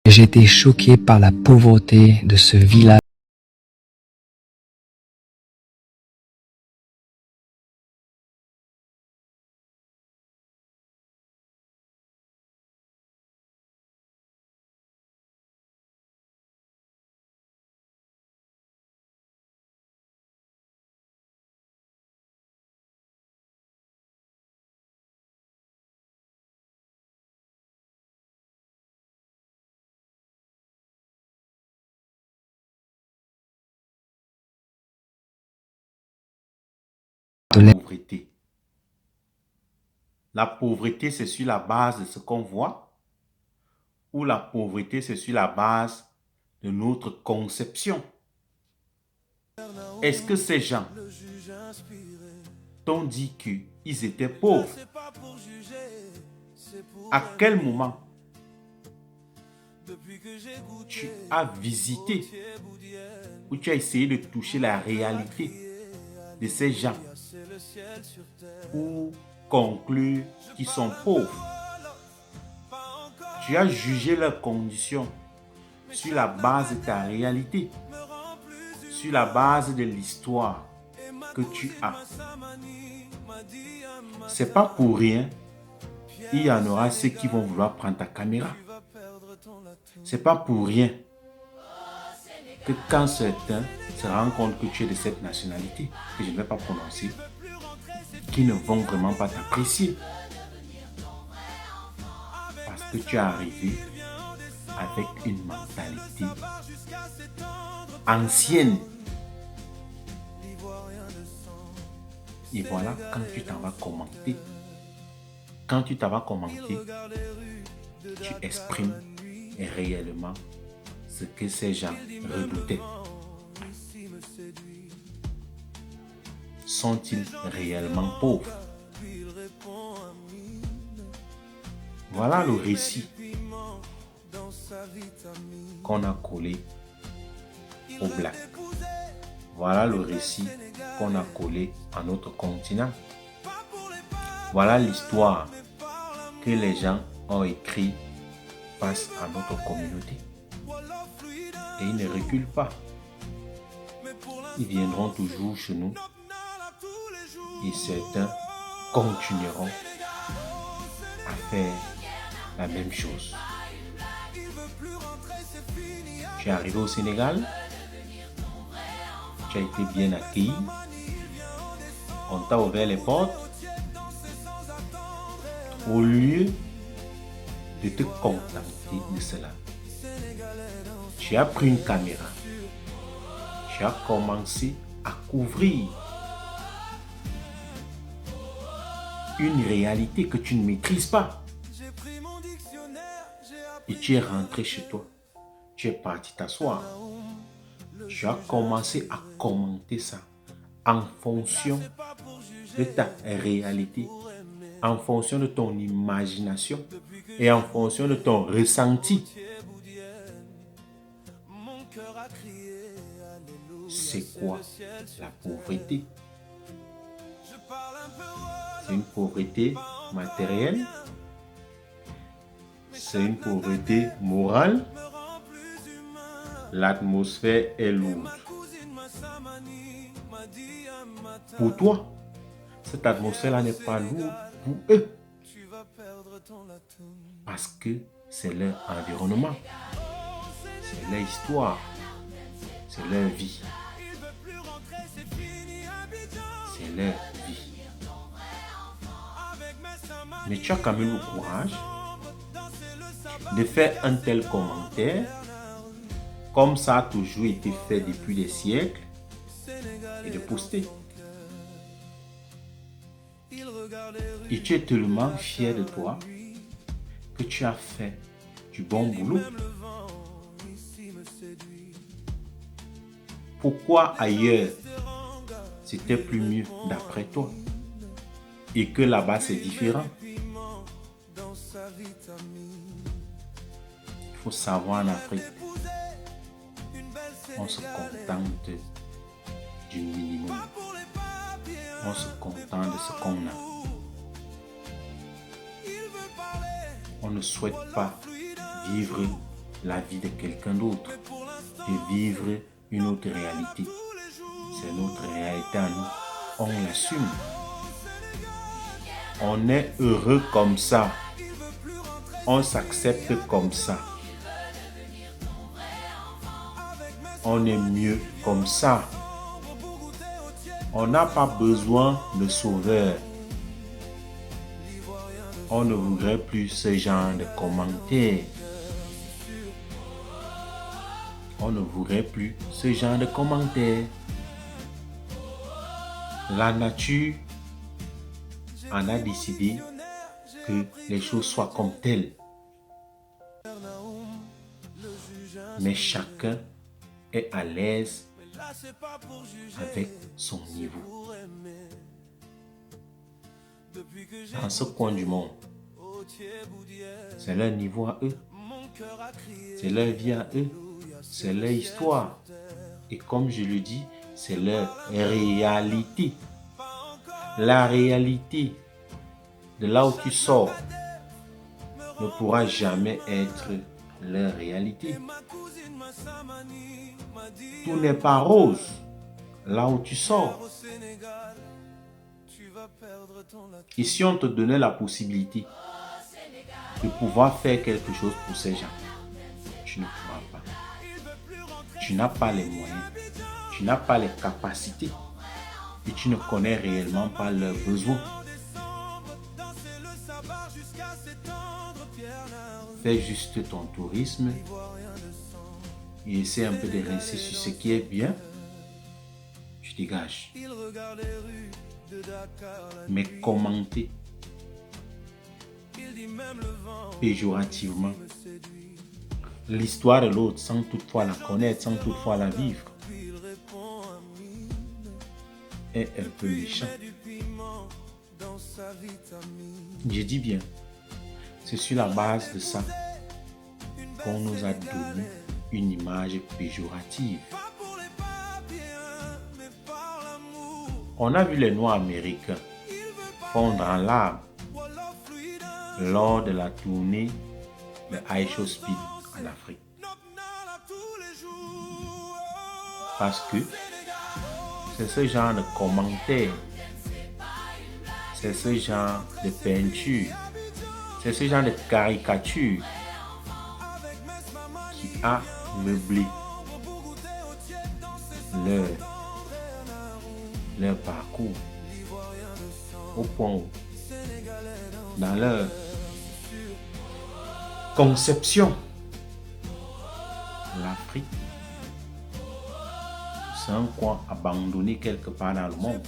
J'étais choqué par la pauvreté de ce village. La pauvreté. La pauvreté, c'est sur la base de ce qu'on voit, ou la pauvreté, c'est sur la base de notre conception. Est-ce que ces gens t'ont dit qu'ils étaient pauvres? À quel moment tu as visité ou tu as essayé de toucher la réalité de ces gens pour conclure qu'ils sont pauvres? Tu as jugé leurs conditions sur la base de ta réalité, sur la base de l'histoire que tu as. C'est pas pour rien, il y en aura ceux qui vont vouloir prendre ta caméra. C'est pas pour rien que quand certains se rendent compte que tu es de cette nationalité, que je ne vais pas prononcer, qu'ils ne vont vraiment pas t'apprécier. Parce que tu es arrivé avec une mentalité ancienne. Et voilà, quand tu t'en vas commenter, tu exprimes réellement ce que ces gens redoutaient. Sont-ils réellement pauvres? Voilà le récit qu'on a collé au Black. Voilà le récit qu'on a collé à notre continent. Voilà l'histoire que les gens ont écrite face à notre communauté. Et ils ne reculent pas. Ils viendront toujours chez nous et certains continueront à faire la même chose. Tu es arrivé au Sénégal, tu as été bien accueilli, on t'a ouvert les portes. Au lieu de te contenter de cela, tu as pris une caméra, tu as commencé à couvrir une réalité que tu ne maîtrises pas. Et tu es rentré chez toi, tu es parti t'asseoir, tu as commencé à commenter ça en fonction de ta réalité, en fonction de ton imagination et en fonction de ton ressenti. C'est quoi la pauvreté? C'est une pauvreté matérielle? C'est une pauvreté morale? L'atmosphère est lourde. Pour toi, cette atmosphère-là n'est pas lourde pour eux. Parce que c'est leur environnement, c'est leur histoire, c'est leur vie. C'est leur vie. Mais tu as quand même le courage de faire un tel commentaire, comme ça a toujours été fait depuis des siècles, et de poster. Et tu es tellement fier de toi que tu as fait du bon boulot. Pourquoi ailleurs c'était plus mieux d'après toi et que là-bas c'est différent? Il faut savoir, en Afrique, on se contente du minimum. On se contente de ce qu'on a. On ne souhaite pas vivre la vie de quelqu'un d'autre, de vivre une autre réalité. C'est notre réalité à nous. On l'assume. On est heureux comme ça. On s'accepte comme ça. On est mieux comme ça. On n'a pas besoin de sauveur. On ne voudrait plus ce genre de commentaires. On ne voudrait plus ce genre de commentaires. La nature en a décidé que les choses soient comme telles. Mais chacun est à l'aise avec son niveau. Dans ce coin du monde, c'est leur niveau à eux. C'est leur vie à eux. C'est leur histoire. Et comme je le dis, c'est leur réalité. La réalité de là où tu sors ne pourra jamais être leur réalité. Tout n'est pas rose là où tu sors. Et si on te donnait la possibilité de pouvoir faire quelque chose pour ces gens, tu ne pourras pas. Tu n'as pas les moyens, tu n'as pas les capacités et tu ne connais réellement pas leurs besoins. Fais juste ton tourisme et essaie un peu de rester sur ce qui est bien. Tu dégages. Mais commenter péjorativement l'histoire de l'autre sans toutefois la connaître, sans toutefois la vivre, est un peu méchant. Je dis bien, c'est sur la base de ça qu'on nous a donné une image péjorative. On a vu les Noirs américains fondre en larmes lors de la tournée de iShowSpeed en Afrique. Parce que c'est ce genre de commentaires, c'est ce genre de peinture, c'est ce genre de caricature qui a meublé leur parcours au point où, dans leur conception, l'Afrique, c'est un coin abandonné quelque part dans le monde.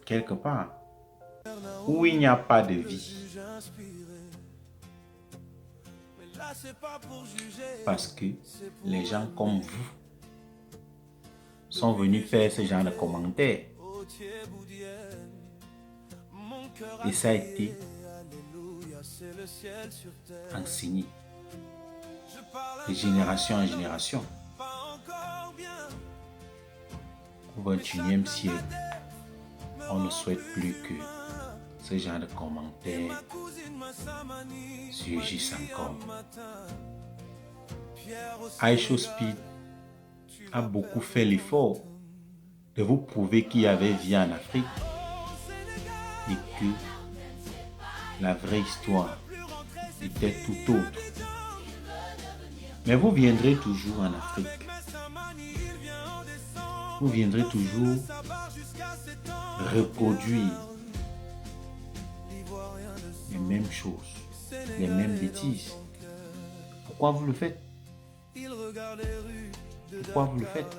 Quelque part où il n'y a pas de vie. Parce que les gens comme vous sont venus faire ce genre de commentaires. Et ça a été enseigné de génération en génération. Au XXIe siècle, on ne souhaite plus que ce genre de commentaires surgissent encore. iShowSpeed a beaucoup fait l'effort de vous prouver qu'il y avait vie en Afrique et que la vraie histoire était tout autre. Mais vous viendrez toujours en Afrique. Vous viendrez toujours reproduire les mêmes choses, les mêmes bêtises. Pourquoi vous le faites? Pourquoi vous le faites?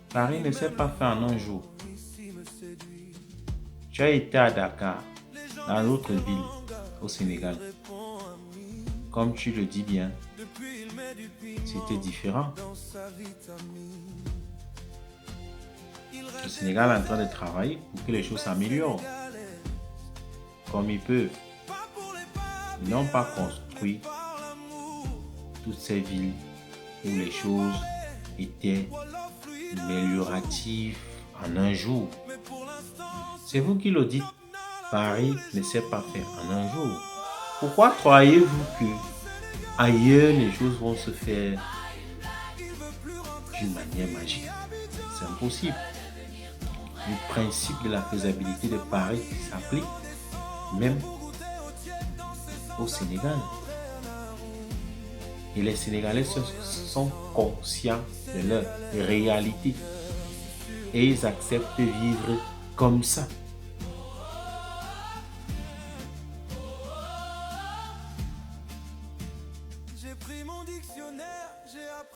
Paris ne s'est pas fait en un jour. Tu as été à Dakar, dans d'autres villes au Sénégal. Comme tu le dis bien, c'était différent. Le Sénégal est en train de travailler pour que les choses s'améliorent. Comme ils peuvent. Ils n'ont pas construit toutes ces villes où les choses étaient amélioratives en un jour. C'est vous qui le dites Paris ne s'est pas fait en un jour. Pourquoi croyez-vous que ailleurs les choses vont se faire d'une manière magique? C'est impossible. Le principe de la faisabilité de Paris s'applique même au Sénégal. Et les Sénégalais sont conscients de leur réalité et ils acceptent de vivre comme ça.